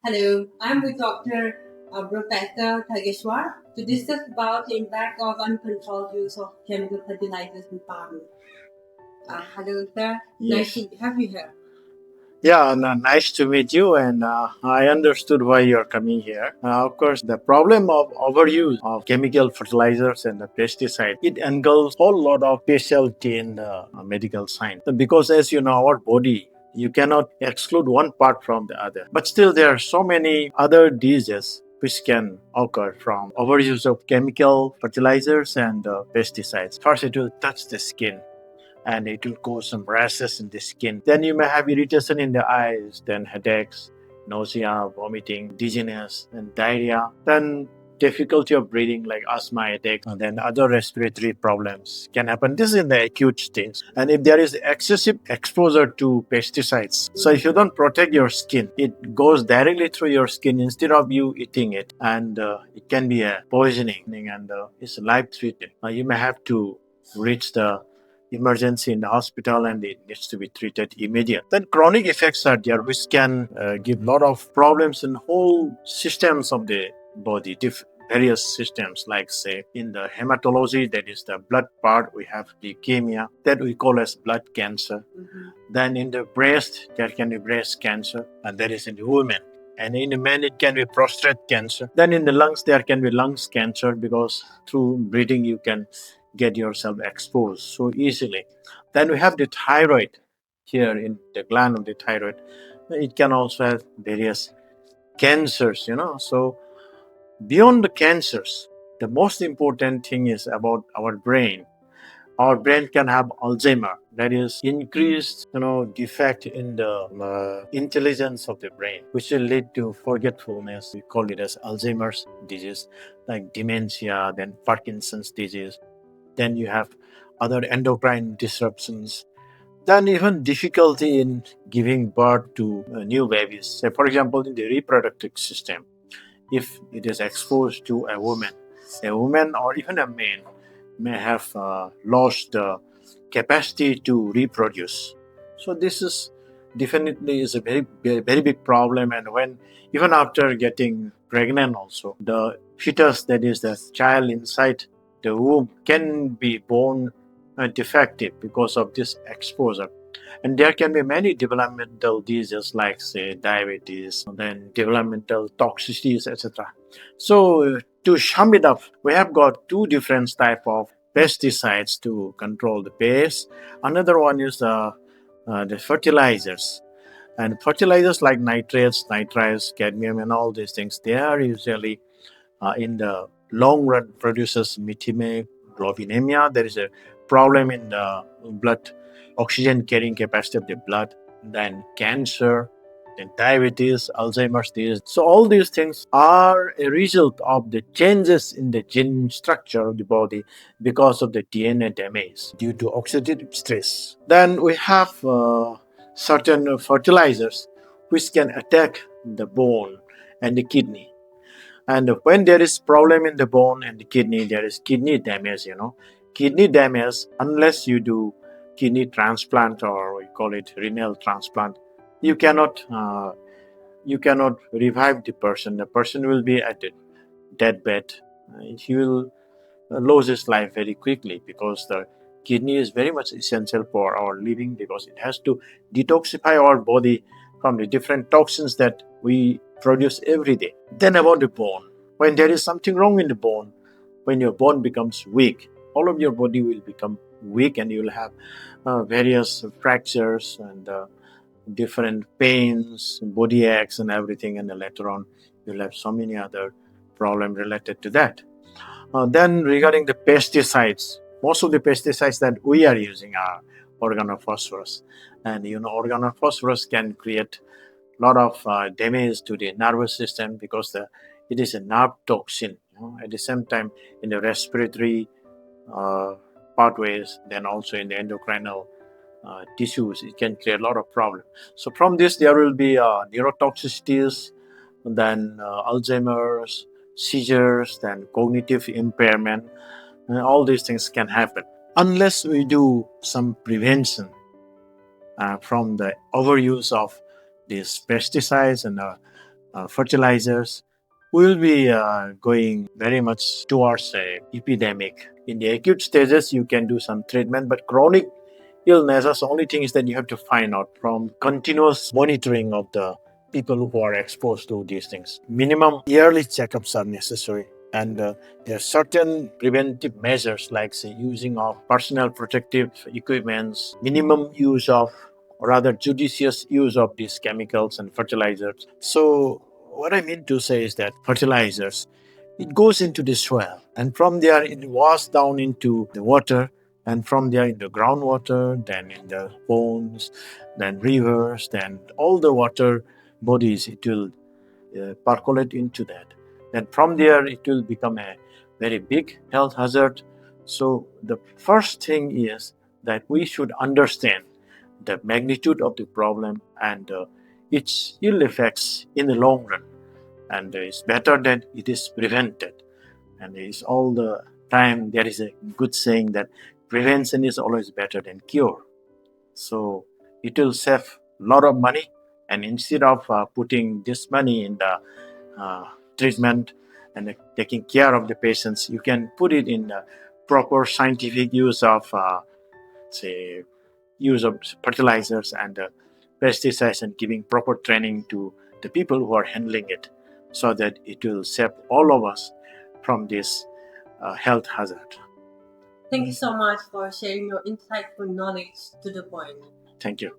Hello, I'm with Dr. Professor Dhakeshwar to discuss about the impact of uncontrolled use of chemical fertilizers in farming. Hello, sir. Nice Yes. to have you here. Yeah, nice to meet you. And I understood why you're coming here. Of course, the problem of overuse of chemical fertilizers and the pesticide, it engulfs a whole lot of specialty in the medical science. Because as you know, our body, you cannot exclude one part from the other. But still, there are so many other diseases which can occur from overuse of chemical fertilizers and pesticides. First, it will touch the skin and it will cause some rashes in the skin. Then you may have irritation in the eyes, then headaches, nausea, vomiting, dizziness, and diarrhea. Then difficulty of breathing like asthma, headache, and then other respiratory problems can happen. This is in the acute stage. And if there is excessive exposure to pesticides, so if you don't protect your skin, it goes directly through your skin instead of you eating it, and it can be a poisoning, and it's life-threatening. You may have to reach the emergency in the hospital and it needs to be treated immediately. Then chronic effects are there which can give a lot of problems in whole systems of the body, various systems like say in the hematology, that is the blood part, we have leukemia that we call as blood cancer. Then in the breast there can be breast cancer, and that is in the women. And in the men, it can be prostate cancer. Then in the lungs, there can be lungs cancer because through breathing, you can get yourself exposed so easily. Then we have the thyroid here in the gland of the thyroid. It can also have various cancers. So beyond the cancers, the most important thing is about our brain. Our brain can have Alzheimer, that is increased, defect in the intelligence of the brain, which will lead to forgetfulness. We call it as Alzheimer's disease, like dementia, then Parkinson's disease. Then you have other endocrine disruptions. Then even difficulty in giving birth to new babies. Say, for example, in the reproductive system, if it is exposed to a woman or even a man may have lost the capacity to reproduce. So this is definitely is a very big problem. And when even after getting pregnant, also the fetus, that is the child inside the womb, can be born defective because of this exposure. And there can be many developmental diseases like say diabetes, then developmental toxicities, etc. So to sum it up, we have got two different type of pesticides to control the pest. Another one is the fertilizers. And fertilizers like nitrates, nitrites, cadmium, and all these things, they are usually in the long run produces methemoglobinemia. There is a problem in the blood oxygen carrying capacity of the blood, then cancer, then diabetes, Alzheimer's disease. So all these things are a result of the changes in the gene structure of the body because of the DNA damage due to oxidative stress. Then we have certain fertilizers which can attack the bone and the kidney. And when there is problem in the bone and the kidney, there is kidney damage. Kidney damage, unless you do kidney transplant, or we call it renal transplant, you cannot revive the person. The person will be at the deathbed. He will lose his life very quickly, because the kidney is very much essential for our living, because it has to detoxify our body from the different toxins that we produce every day. Then about the bone. When there is something wrong in the bone, when your bone becomes weak, all of your body will become weak, and you will have various fractures and different pains, body aches, and everything. And then later on, you'll have so many other problems related to that. Then regarding the pesticides, most of the pesticides that we are using are organophosphorus. And organophosphorus can create a lot of damage to the nervous system, because it is a nerve toxin. At the same time, in the respiratory uh, pathways, then also in the endocrinal tissues, it can create a lot of problems. So from this, there will be neurotoxicities, then Alzheimer's, seizures, then cognitive impairment, and all these things can happen unless we do some prevention from the overuse of these pesticides and fertilizers, we will be going very much towards a epidemic. In the acute stages, you can do some treatment, but chronic illnesses, only thing is that you have to find out from continuous monitoring of the people who are exposed to these things. Minimum yearly checkups are necessary, and there are certain preventive measures like say using of personal protective equipments, minimum use of or rather judicious use of these chemicals and fertilizers. So what I mean to say is that fertilizers, it goes into the soil, and from there it washes down into the water, and from there in the groundwater, then in the ponds, then rivers, then all the water bodies, it will percolate into that. Then from there it will become a very big health hazard. So the first thing is that we should understand the magnitude of the problem and its ill effects in the long run. And it's better that it is prevented. And it's all the time there is a good saying that prevention is always better than cure. So it will save a lot of money, and instead of putting this money in the treatment and taking care of the patients, you can put it in the proper scientific use of say use of fertilizers and pesticides, and giving proper training to the people who are handling it, so that it will save all of us from this health hazard. Thank you so much for sharing your insightful knowledge to the point. Thank you.